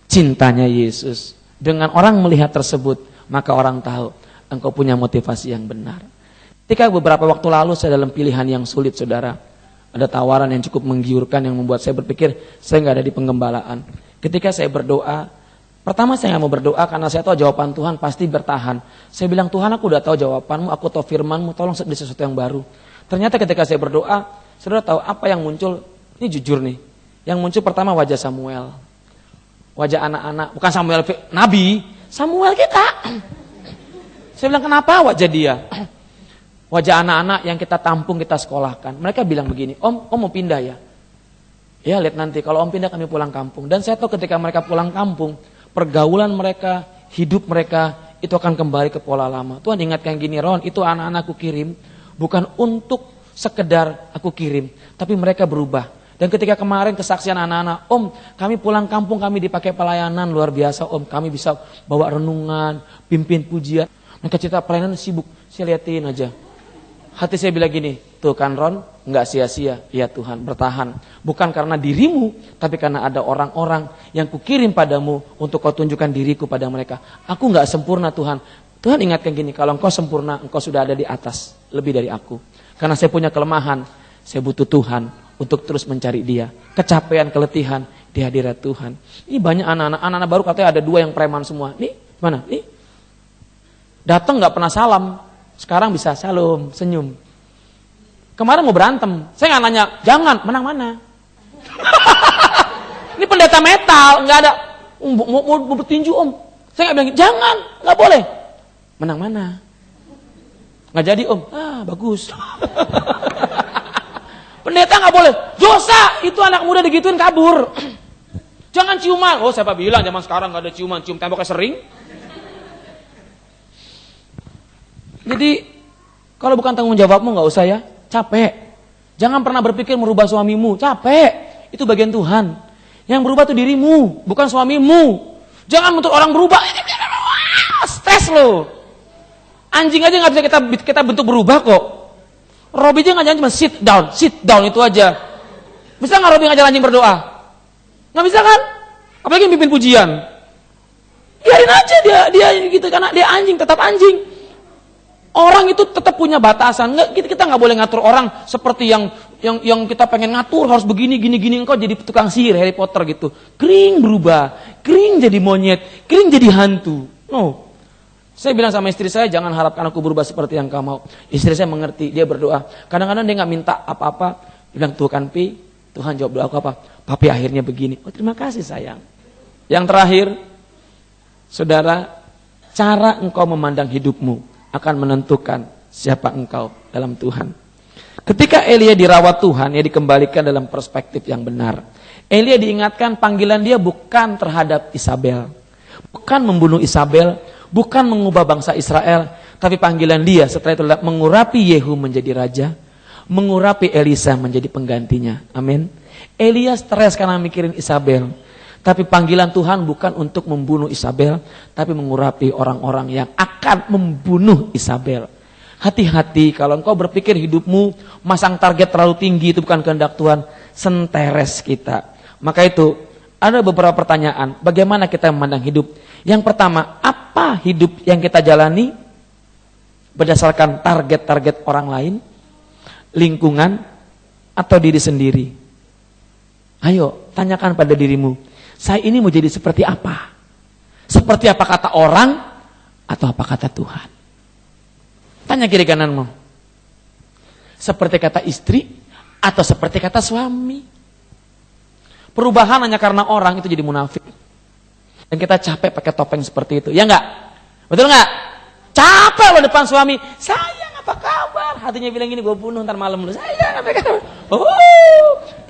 Cintanya Yesus. Dengan orang melihat tersebut, maka orang tahu engkau punya motivasi yang benar. Ketika beberapa waktu lalu saya dalam pilihan yang sulit saudara. Ada tawaran yang cukup menggiurkan yang membuat saya berpikir saya nggak ada di penggembalaan. Ketika saya berdoa, pertama saya nggak mau berdoa karena saya tahu jawaban Tuhan pasti bertahan. Saya bilang Tuhan aku udah tahu jawabanmu, aku tahu firmanmu, tolong beri sesuatu yang baru. Ternyata ketika saya berdoa, saudara tahu apa yang muncul? Ini jujur nih. Yang muncul pertama wajah Samuel. Wajah anak-anak, bukan Samuel Nabi, Samuel kita. Saya bilang kenapa wajah dia? Wajah anak-anak yang kita tampung, kita sekolahkan. Mereka bilang begini, Om mau pindah ya? Ya lihat nanti, kalau Om pindah kami pulang kampung. Dan saya tahu ketika mereka pulang kampung, pergaulan mereka, hidup mereka, itu akan kembali ke pola lama. Tuhan ingatkan gini, Ron, itu anak-anakku kirim, bukan untuk sekedar aku kirim, tapi mereka berubah. Dan ketika kemarin kesaksian anak-anak, Om, kami pulang kampung, kami dipakai pelayanan luar biasa, Om. Kami bisa bawa renungan, pimpin pujian. Mereka cerita pelayanan sibuk, saya liatin aja. Hati saya bilang gini, tuh kan Ron, nggak sia-sia, ya Tuhan bertahan. Bukan karena dirimu, tapi karena ada orang-orang yang kukirim padamu untuk kau tunjukkan diriku pada mereka. Aku nggak sempurna Tuhan. Tuhan ingatkan gini, kalau engkau sempurna, engkau sudah ada di atas, lebih dari aku. Karena saya punya kelemahan, saya butuh Tuhan untuk terus mencari Dia. Kecapean, keletihan, di hadirat Tuhan. Ini banyak anak-anak baru katanya ada 2 yang preman semua. Nih, mana? Nih, datang nggak pernah salam. Sekarang bisa salam, senyum. Kemarin mau berantem, saya nggak nanya, jangan, menang mana? Ini pendeta metal, nggak ada, mau bertinju Om. Saya nggak bilang, jangan, nggak boleh. Menang mana? Nggak jadi Om, bagus. Pendeta nggak boleh, dosa, itu anak muda digituin kabur. Jangan ciuman, oh siapa bilang zaman sekarang nggak ada ciuman, cium temboknya sering. Jadi kalau bukan tanggung jawabmu nggak usah ya, capek. Jangan pernah berpikir merubah suamimu, capek. Itu bagian Tuhan. Yang berubah itu dirimu, bukan suamimu. Jangan untuk orang berubah, stres loh. Anjing aja nggak bisa kita bentuk berubah kok. Robi aja ngajarin cuma sit down itu aja. Bisa nggak Robi ngajarin anjing berdoa? Nggak bisa kan? Apalagi mimpin pujian. Biarin aja dia gitu karena dia anjing tetap anjing. Orang itu tetap punya batasan. Kita nggak boleh ngatur orang seperti yang kita pengen ngatur harus begini gini engkau jadi tukang sihir Harry Potter gitu. Kering berubah, kering jadi monyet, kering jadi hantu. No. Saya bilang sama istri saya jangan harapkan aku berubah seperti yang kau mau. Istri saya mengerti, dia berdoa. Kadang-kadang dia nggak minta apa-apa, dia bilang Tuhan Pi, Tuhan jawab doa aku apa? Papi akhirnya begini. Oh terima kasih sayang. Yang terakhir, saudara, cara engkau memandang hidupmu akan menentukan siapa engkau dalam Tuhan. Ketika Elia dirawat Tuhan, ia dikembalikan dalam perspektif yang benar. Elia diingatkan panggilan dia bukan terhadap Isabel, bukan membunuh Isabel, bukan mengubah bangsa Israel, tapi panggilan dia setelah itu adalah mengurapi Yehu menjadi raja, mengurapi Elisa menjadi penggantinya. Amin. Elia stres karena mikirin Isabel, tapi panggilan Tuhan bukan untuk membunuh Isabel, tapi mengurapi orang-orang yang akan membunuh Isabel. Hati-hati kalau engkau berpikir hidupmu masang target terlalu tinggi, itu bukan kehendak Tuhan, senteres kita. Maka itu ada beberapa pertanyaan, bagaimana kita memandang hidup. Yang pertama, apa hidup yang kita jalani berdasarkan target-target orang lain, lingkungan, atau diri sendiri? Ayo, tanyakan pada dirimu, saya ini mau jadi seperti apa? Seperti apa kata orang, atau apa kata Tuhan? Tanya kiri kananmu. Seperti kata istri, atau seperti kata suami? Perubahan hanya karena orang itu jadi munafik. Dan kita capek pakai topeng seperti itu. Ya enggak? Betul enggak? Capek lo depan suami. Sayang apa kabar? Hatinya bilang gini, gue bunuh ntar malam lu. Sayang apa kabar?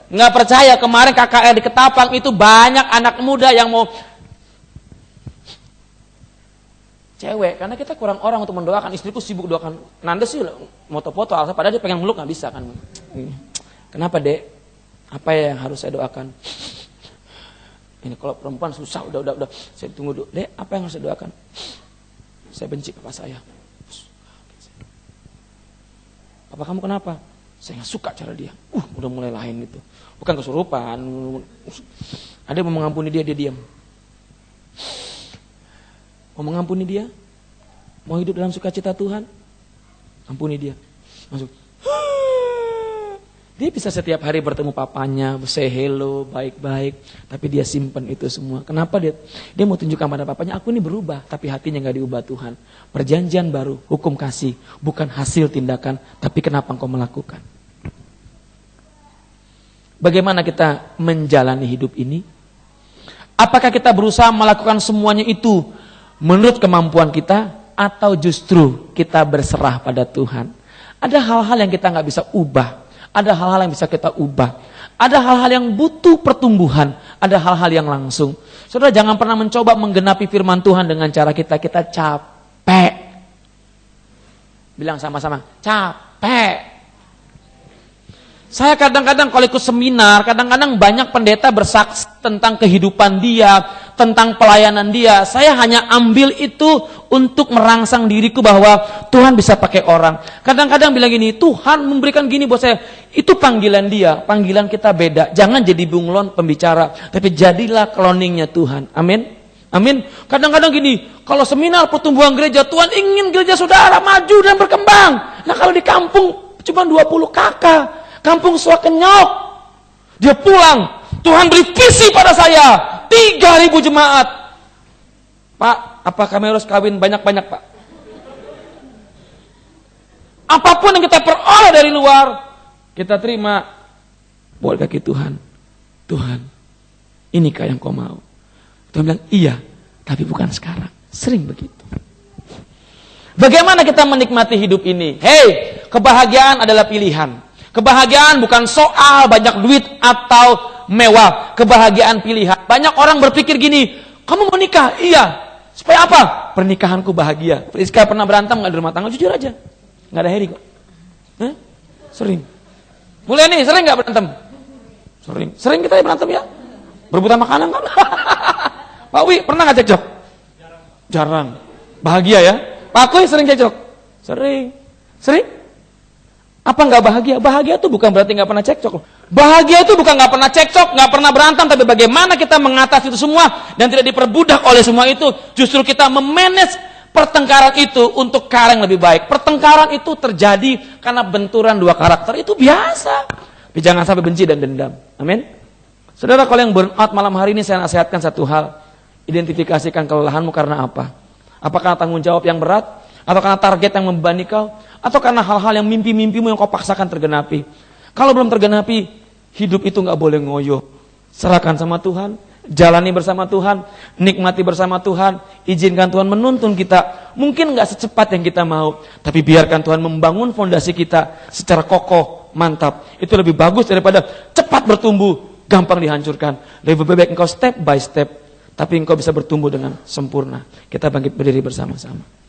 Enggak percaya, kemarin KKR di Ketapang itu banyak anak muda yang mau cewek. Karena kita kurang orang untuk mendoakan. Istriku sibuk doakan. Nanda sih foto-foto. Padahal dia pengen meluk gak bisa kan. Kenapa dek? Apa yang harus saya doakan? Ini kalau perempuan susah, udah. Saya tunggu dulu. Dek, apa yang harus saya doakan? Saya benci papa saya. Papa kamu kenapa? Saya gak suka cara dia. Udah mulai lain itu. Bukan kesurupan. Ada yang mau mengampuni dia diam. Mau mengampuni dia? Mau hidup dalam sukacita Tuhan? Ampuni dia. Masuk. Dia bisa setiap hari bertemu papanya, say hello, baik-baik, tapi dia simpen itu semua. Kenapa dia mau tunjukkan pada papanya, aku ini berubah, tapi hatinya gak diubah Tuhan. Perjanjian baru, hukum kasih, bukan hasil tindakan, tapi kenapa engkau melakukan? Bagaimana kita menjalani hidup ini? Apakah kita berusaha melakukan semuanya itu menurut kemampuan kita, atau justru kita berserah pada Tuhan? Ada hal-hal yang kita gak bisa ubah. Ada hal-hal yang bisa kita ubah. Ada hal-hal yang butuh pertumbuhan. Ada hal-hal yang langsung. Saudara jangan pernah mencoba menggenapi firman Tuhan dengan cara kita capek. Bilang sama-sama, capek. Saya kadang-kadang kalau ikut seminar, kadang-kadang banyak pendeta bersaksi tentang kehidupan dia, tentang pelayanan dia. Saya hanya ambil itu untuk merangsang diriku bahwa Tuhan bisa pakai orang. Kadang-kadang bilang gini, Tuhan memberikan gini buat saya. Itu panggilan dia, panggilan kita beda. Jangan jadi bunglon pembicara, tapi jadilah cloningnya Tuhan. Amin. Amin. Kadang-kadang gini, kalau seminar pertumbuhan gereja, Tuhan ingin gereja saudara maju dan berkembang. Nah kalau di kampung cuma 20 kakak. Kampung Suakenyok, dia pulang, Tuhan beri visi pada saya, 3.000 jemaat. Pak, apa kami harus kawin banyak-banyak Pak? Apapun yang kita peroleh dari luar, kita terima, buat kaki Tuhan. Tuhan, inikah yang kau mau? Tuhan bilang, iya, tapi bukan sekarang. Sering begitu. Bagaimana kita menikmati hidup ini? Hei, kebahagiaan adalah pilihan. Kebahagiaan bukan soal banyak duit atau mewah. Kebahagiaan pilihan. Banyak orang berpikir gini, kamu mau nikah? Iya. Supaya apa? Pernikahanku bahagia. Priska pernah berantem gak di rumah tangga? Jujur aja. Gak ada Heri kok. Sering. Mulai nih, sering gak berantem? Sering. Sering kita berantem ya? Berebutan makanan kan? Pak Wi, pernah gak cekcok? Jarang. Bahagia ya? Pak Wi sering cekcok? Sering. Sering? Apa nggak bahagia? Bahagia itu bukan berarti nggak pernah cekcok. Bahagia itu bukan nggak pernah cekcok, nggak pernah berantem, tapi bagaimana kita mengatasi itu semua dan tidak diperbudak oleh semua itu. Justru kita memanage pertengkaran itu untuk ke arah yang lebih baik. Pertengkaran itu terjadi karena benturan dua karakter, itu biasa. Tapi jangan sampai benci dan dendam. Amin. Saudara, kalau yang burnout malam hari ini saya nasihatkan satu hal. Identifikasikan kelelahanmu karena apa? Apakah tanggung jawab yang berat? Atau karena target yang membebani kau? Atau karena hal-hal yang mimpi-mimpimu yang kau paksakan tergenapi? Kalau belum tergenapi, hidup itu gak boleh ngoyo. Serahkan sama Tuhan, jalani bersama Tuhan, nikmati bersama Tuhan, izinkan Tuhan menuntun kita. Mungkin gak secepat yang kita mau, tapi biarkan Tuhan membangun fondasi kita secara kokoh, mantap. Itu lebih bagus daripada cepat bertumbuh, gampang dihancurkan. Lebih baik engkau step by step, tapi engkau bisa bertumbuh dengan sempurna. Kita bangkit berdiri bersama-sama.